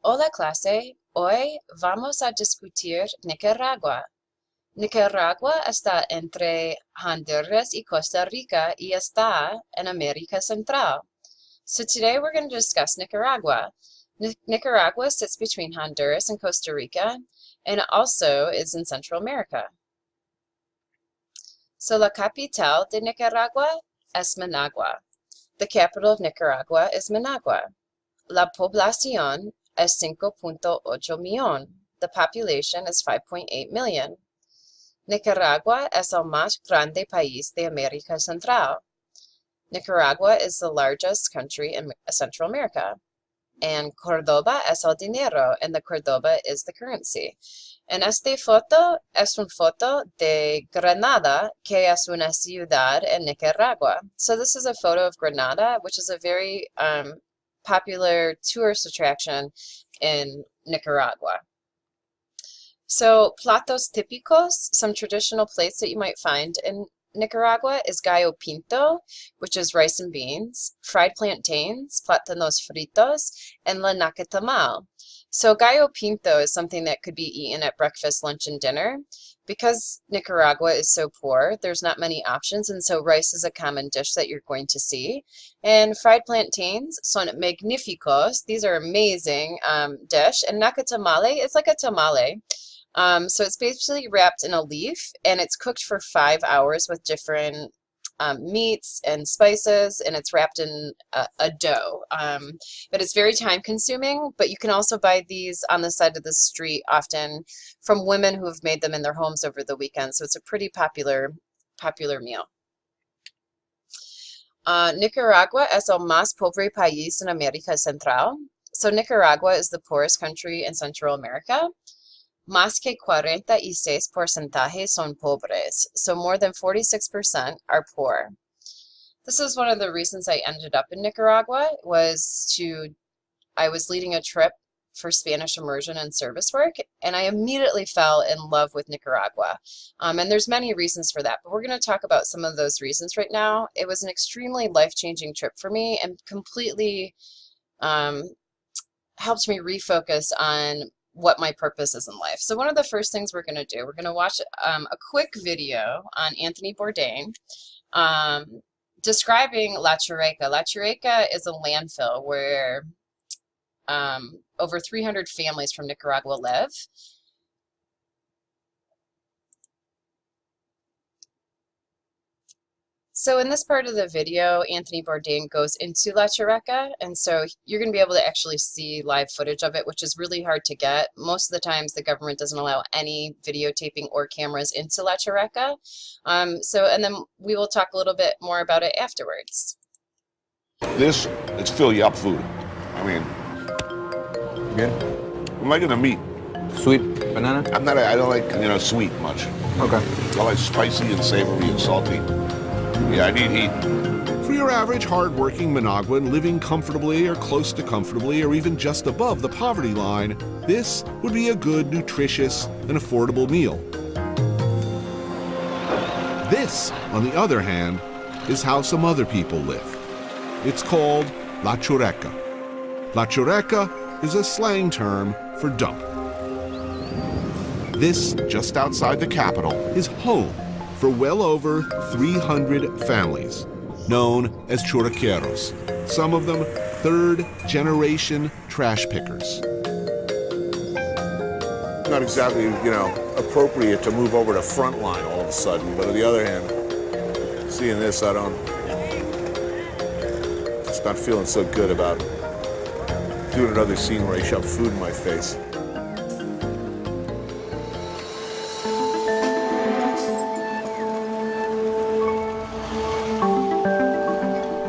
Hola clase, hoy vamos a discutir Nicaragua. Nicaragua está entre Honduras y Costa Rica y está en América Central. So today we're going to discuss Nicaragua. Nicaragua sits between Honduras and Costa Rica and it also is in Central America. So la capital de Nicaragua es Managua. The capital of Nicaragua is Managua. La población es 5.8 millón. The population is 5.8 million. Nicaragua es el más grande país de América Central. Nicaragua is the largest country in Central America. And Córdoba es el dinero, and the Córdoba is the currency. And esta foto es una foto de Granada, que es una ciudad en Nicaragua. So this is a photo of Granada, which is a very popular tourist attraction in Nicaragua. So platos típicos, some traditional plates that you might find in Nicaragua is gallo pinto, which is rice and beans, fried plantains, plátanos fritos, and la nacatamal. So gallo pinto is something that could be eaten at breakfast, lunch, and dinner. Because Nicaragua is so poor, there's not many options, and so rice is a common dish that you're going to see. And fried plantains son magníficos. These are amazing dish. And nacatamale is like a tamale. So it's basically wrapped in a leaf, and it's cooked for 5 hours with different meats and spices, and it's wrapped in a dough. But it's very time consuming, but you can also buy these on the side of the street, often from women who have made them in their homes over the weekend. So it's a pretty popular meal. Nicaragua es el más pobre país en América Central. So Nicaragua is the poorest country in Central America. Más que 46% son pobres, so more than 46% are poor. This is one of the reasons I ended up in Nicaragua, I was leading a trip for Spanish immersion and service work, and I immediately fell in love with Nicaragua. And there's many reasons for that, but we're going to talk about some of those reasons right now. It was an extremely life-changing trip for me and completely helped me refocus on what my purpose is in life. So one of the first things we're going to do, we're going to watch a quick video on Anthony Bourdain describing La Chureca. La Chureca is a landfill where over 300 families from Nicaragua live. So in this part of the video, Anthony Bourdain goes into La Chureca, and so you're going to be able to actually see live footage of it, which is really hard to get. Most of the times the government doesn't allow any videotaping or cameras into La Chureca. And then we will talk a little bit more about it afterwards. This, it's fill you up food. I mean, good. I'm liking the meat. Sweet banana? I don't like, sweet much. Okay. I like spicy and savory and salty. Yeah, I need heat. For your average hard-working Managua living comfortably or close to comfortably or even just above the poverty line, this would be a good, nutritious, and affordable meal. This, on the other hand, is how some other people live. It's called La Chureca. La Chureca is a slang term for dump. This, just outside the capital, is home for well over 300 families, known as churequeros, some of them third-generation trash pickers. Not exactly, appropriate to move over to Frontline all of a sudden, but on the other hand, seeing this, just not feeling so good about doing another scene where I shove food in my face.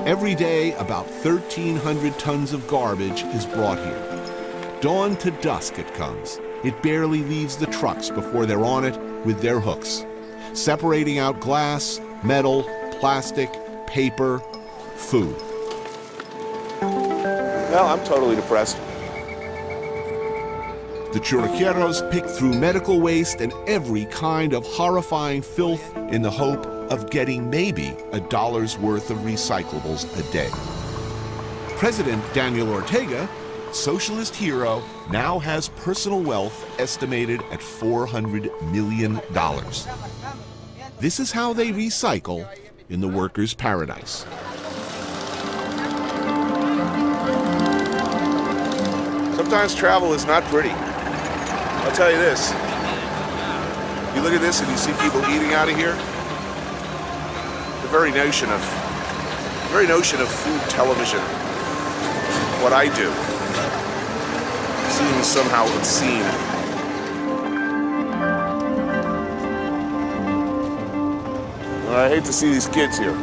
Every day, about 1,300 tons of garbage is brought here. Dawn to dusk it comes. It barely leaves the trucks before they're on it with their hooks, separating out glass, metal, plastic, paper, food. Well, I'm totally depressed. The churequeros pick through medical waste and every kind of horrifying filth in the hope of getting maybe $1's worth of recyclables a day. President Daniel Ortega socialist hero now has personal wealth estimated at $400 million. This is how they recycle in the workers' paradise. Sometimes travel is not pretty. I'll tell you this. You look at this and you see people eating out of here. The very notion of food television, what I do, seems somehow obscene. I hate to see these kids here.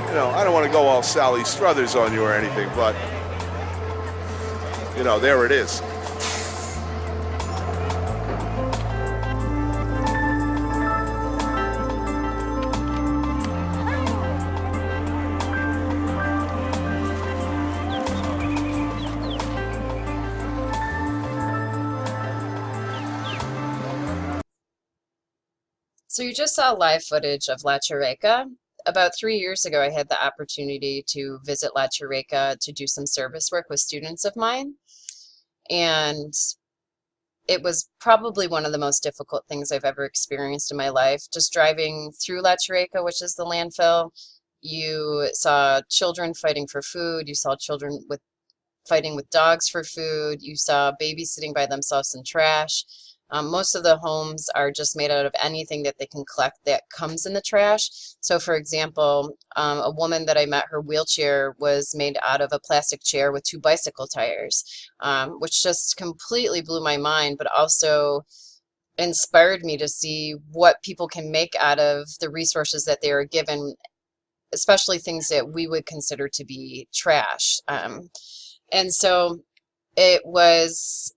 You know, I don't want to go all Sally Struthers on you or anything, but, you know, there it is. So you just saw live footage of La Chureca. About 3 years ago, I had the opportunity to visit La Chureca to do some service work with students of mine. And it was probably one of the most difficult things I've ever experienced in my life. Just driving through La Chureca, which is the landfill, you saw children fighting for food. You saw children fighting with dogs for food. You saw babies sitting by themselves in trash. Most of the homes are just made out of anything that they can collect that comes in the trash. So for example, a woman that I met, her wheelchair was made out of a plastic chair with 2 bicycle tires, which just completely blew my mind, but also inspired me to see what people can make out of the resources that they are given, especially things that we would consider to be trash. And so it was,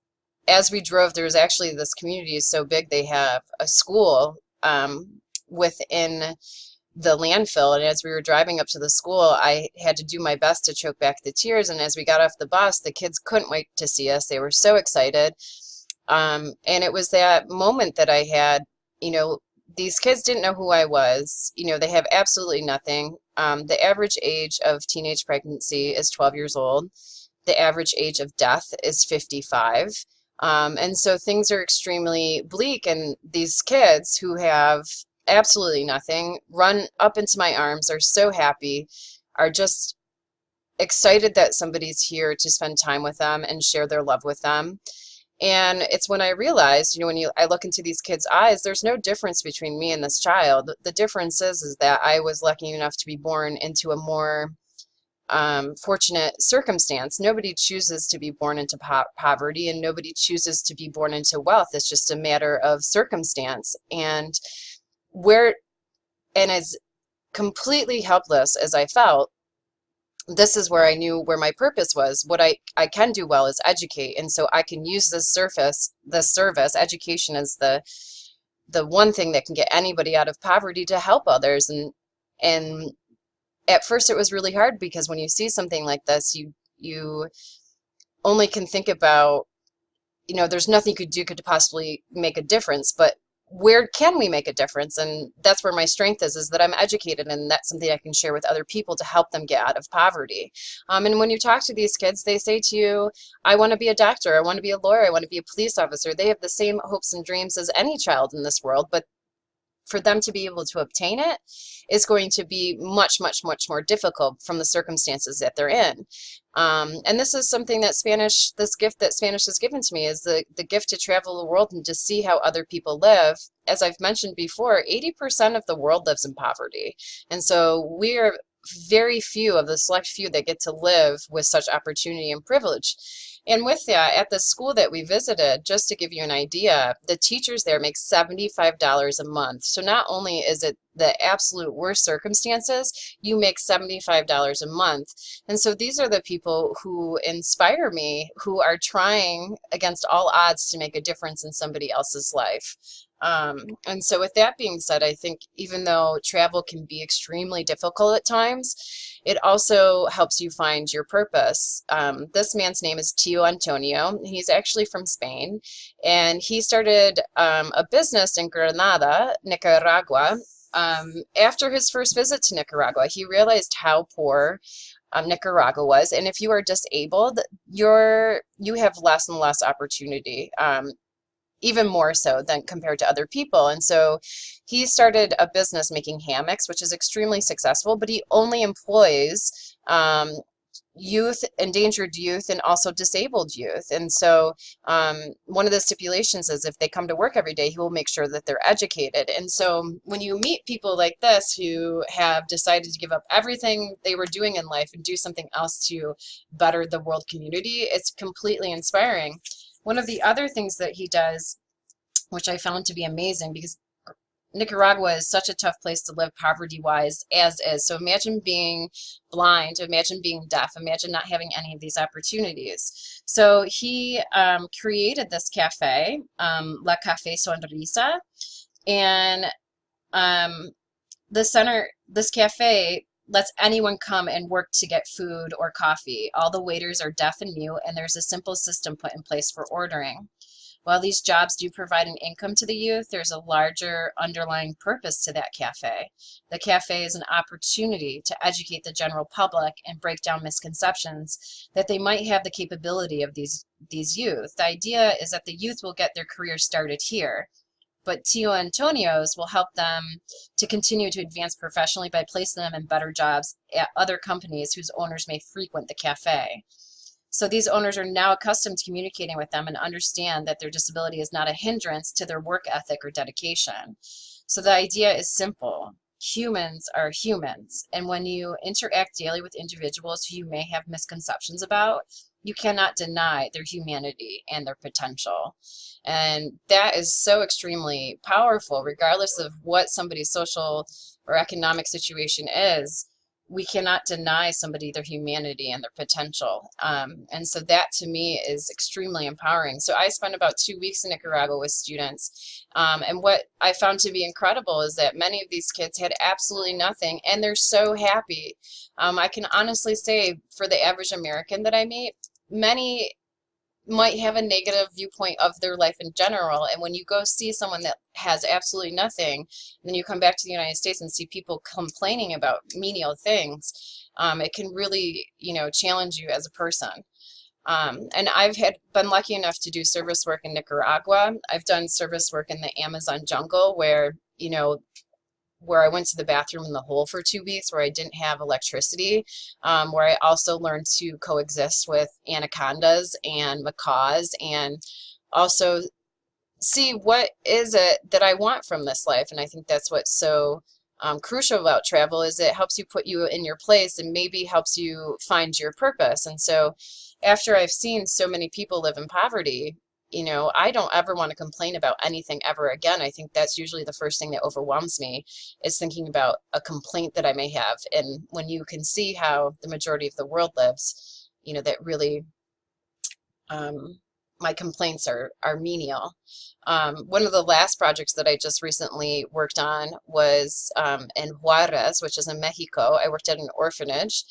as we drove, there was actually, this community is so big, they have a school within the landfill. And as we were driving up to the school, I had to do my best to choke back the tears. And as we got off the bus, the kids couldn't wait to see us. They were so excited. And it was that moment that I had, you know, these kids didn't know who I was. You know, they have absolutely nothing. The average age of teenage pregnancy is 12 years old. The average age of death is 55. And so things are extremely bleak, and these kids who have absolutely nothing run up into my arms, are so happy, are just excited that somebody's here to spend time with them and share their love with them. And it's when I realized, you know, when I look into these kids' eyes, there's no difference between me and this child. The difference is that I was lucky enough to be born into a more fortunate circumstance. Nobody chooses to be born into poverty, and nobody chooses to be born into wealth. It's just a matter of circumstance. And as completely helpless as I felt, this is where I knew where my purpose was. What I can do well is educate, and so I can use this service. Education is the one thing that can get anybody out of poverty to help others. And at first it was really hard, because when you see something like this, you only can think about, you know, there's nothing you could possibly make a difference, but where can we make a difference? And that's where my strength is that I'm educated, and that's something I can share with other people to help them get out of poverty. And when you talk to these kids, they say to you, I want to be a doctor, I want to be a lawyer, I want to be a police officer. They have the same hopes and dreams as any child in this world, but for them to be able to obtain it is going to be much, much, much more difficult from the circumstances that they're in. And this is something that this gift that Spanish has given to me, is the gift to travel the world and to see how other people live. As I've mentioned before, 80% of the world lives in poverty. And so we are very few of the select few that get to live with such opportunity and privilege. And with that, at the school that we visited, just to give you an idea, the teachers there make $75 a month. So not only is it the absolute worst circumstances, you make $75 a month. And so these are the people who inspire me, who are trying against all odds to make a difference in somebody else's life. And so with that being said, I think even though travel can be extremely difficult at times, it also helps you find your purpose. This man's name is Tio Antonio. He's actually from Spain, and he started a business in Granada, Nicaragua. After his first visit to Nicaragua, he realized how poor Nicaragua was, and if you are disabled, you have less and less opportunity. Even more so than compared to other people. And so he started a business making hammocks, which is extremely successful, but he only employs youth, endangered youth, and also disabled youth. And so one of the stipulations is if they come to work every day, he will make sure that they're educated. And so when you meet people like this who have decided to give up everything they were doing in life and do something else to better the world community, it's completely inspiring. One of the other things that he does, which I found to be amazing, because Nicaragua is such a tough place to live poverty-wise as is. So imagine being blind, imagine being deaf, imagine not having any of these opportunities. So he created this cafe, La Café Sonrisa, and this cafe lets anyone come and work to get food or coffee. All the waiters are deaf and mute, and there's a simple system put in place for ordering. While these jobs do provide an income to the youth, there's a larger underlying purpose to that cafe. The cafe is an opportunity to educate the general public and break down misconceptions that they might have the capability of these youth. The idea is that the youth will get their career started here, but Tio Antonio's will help them to continue to advance professionally by placing them in better jobs at other companies whose owners may frequent the cafe. So these owners are now accustomed to communicating with them and understand that their disability is not a hindrance to their work ethic or dedication. So the idea is simple. Humans are humans, and when you interact daily with individuals who you may have misconceptions about, you cannot deny their humanity and their potential. And that is so extremely powerful, regardless of what somebody's social or economic situation is. We cannot deny somebody their humanity and their potential. And so that to me is extremely empowering. So I spent about 2 weeks in Nicaragua with students. And what I found to be incredible is that many of these kids had absolutely nothing, and they're so happy. I can honestly say for the average American that I meet, many might have a negative viewpoint of their life in general, and when you go see someone that has absolutely nothing, and then you come back to the United States and see people complaining about menial things, it can really, challenge you as a person. And I've been lucky enough to do service work in Nicaragua. I've done service work in the Amazon jungle where I went to the bathroom in the hole for 2 weeks, where I didn't have electricity, where I also learned to coexist with anacondas and macaws, and also see what is it that I want from this life. And I think that's what's so crucial about travel, is it helps you put you in your place and maybe helps you find your purpose. And so after I've seen so many people live in poverty, I don't ever want to complain about anything ever again. I think that's usually the first thing that overwhelms me, is thinking about a complaint that I may have. And when you can see how the majority of the world lives, that really, my complaints are menial. One of the last projects that I just recently worked on was in Juarez, which is in Mexico. I worked at an orphanage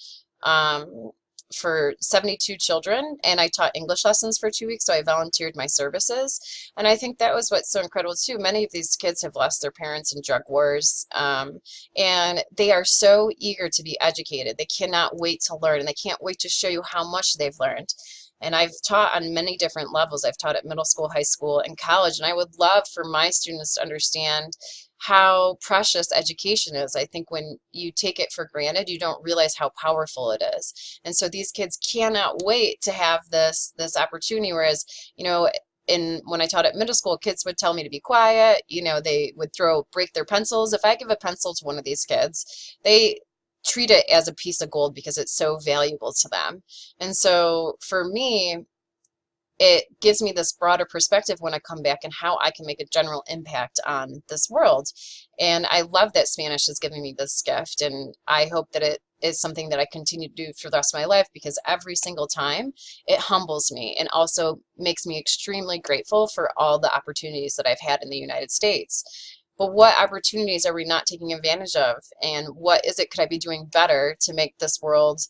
for 72 children, and I taught English lessons for 2 weeks, so I volunteered my services. And I think that was what's so incredible too. Many of these kids have lost their parents in drug wars, and they are so eager to be educated. They cannot wait to learn, and they can't wait to show you how much they've learned. And I've taught on many different levels. I've taught at middle school, high school, and college, and I would love for my students to understand how precious education is. I think when you take it for granted, you don't realize how powerful it is. And so these kids cannot wait to have this opportunity. Whereas, when I taught at middle school, kids would tell me to be quiet. They would break their pencils. If I give a pencil to one of these kids, they treat it as a piece of gold because it's so valuable to them. And so for me, it gives me this broader perspective when I come back and how I can make a general impact on this world. And I love that Spanish is giving me this gift, and I hope that it is something that I continue to do for the rest of my life, because every single time it humbles me and also makes me extremely grateful for all the opportunities that I've had in the United States. But what opportunities are we not taking advantage of? And what is it could I be doing better to make this world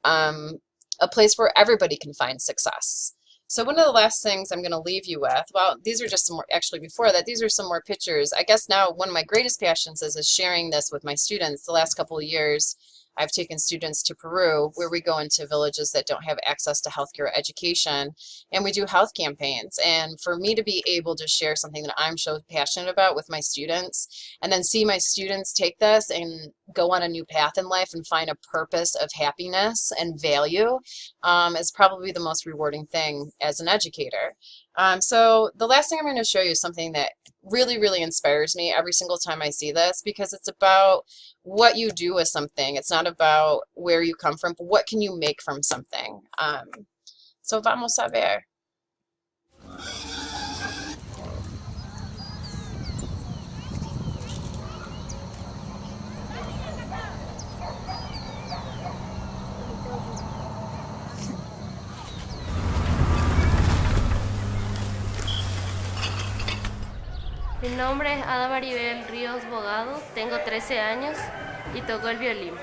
a place where everybody can find success? So one of the last things I'm going to leave you with, well, these are just some more, actually before that, these are some more pictures. I guess now one of my greatest passions is sharing this with my students. The last couple of years, I've taken students to Peru, where we go into villages that don't have access to healthcare or education, and we do health campaigns. And for me to be able to share something that I'm so passionate about with my students, and then see my students take this and go on a new path in life and find a purpose of happiness and value, is probably the most rewarding thing as an educator. So the last thing I'm going to show you is something that really, really inspires me every single time I see this, because it's about what you do with something. It's not about where you come from, but what can you make from something. So vamos a ver. Mi nombre es Ada Maribel Ríos Bogado, tengo 13 años y toco el violín.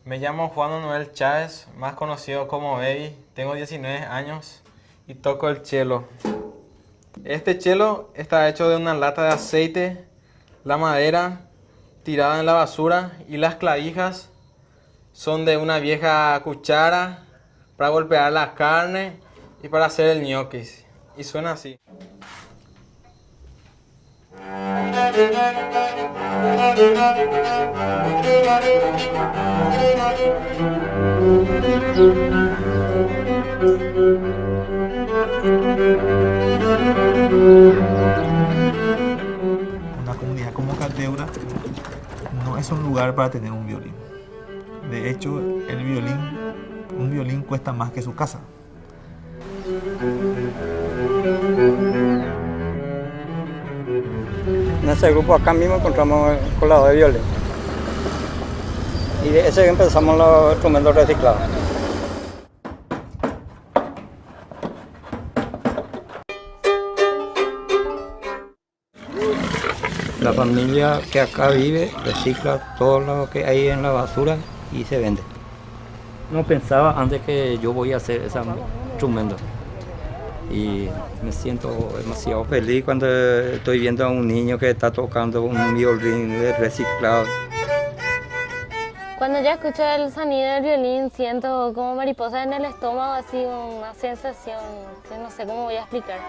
Me llamo Juan Manuel Chávez, más conocido como Baby, tengo 19 años y toco el cello. Este cello está hecho de una lata de aceite, la madera tirada en la basura y las clavijas son de una vieja cuchara para golpear la carne y para hacer el ñoquis. Y suena así. Una comunidad como Cateura no es un lugar para tener un violín. De hecho, un violín cuesta más que su casa. En ese grupo acá mismo encontramos el colado de violín y de ese empezamos los instrumentos reciclados. La familia que acá vive recicla todo lo que hay en la basura y se vende. No pensaba antes que yo voy a hacer ese instrumento. Y me siento demasiado feliz cuando estoy viendo a un niño que está tocando un violín reciclado. Cuando ya escucho el sonido del violín siento como mariposas en el estómago, así una sensación que no sé cómo voy a explicar.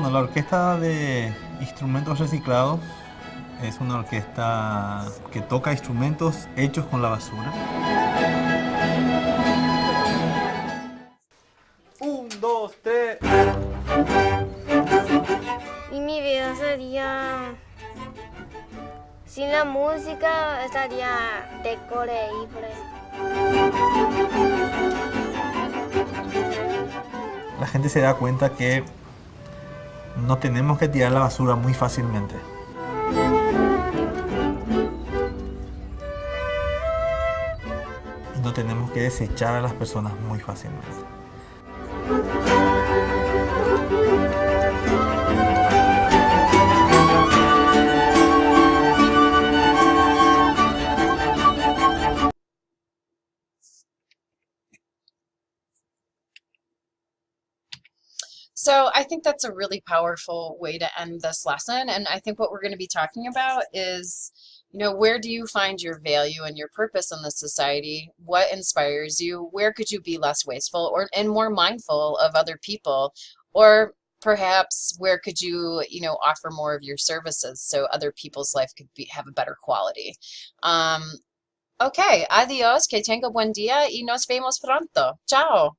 La orquesta de instrumentos reciclados es una orquesta que toca instrumentos hechos con la basura. 1, 2, 3. Y mi vida sería... Sin la música estaría decoreíble. La gente se da cuenta que no tenemos que tirar la basura muy fácilmente. Y no tenemos que desechar a las personas muy fácilmente. So I think that's a really powerful way to end this lesson. And I think what we're going to be talking about is, you know, where do you find your value and your purpose in this society? What inspires you? Where could you be less wasteful and more mindful of other people? Or perhaps where could you, offer more of your services so other people's life could have a better quality? Okay, adiós, que tenga buen día y nos vemos pronto. Chao.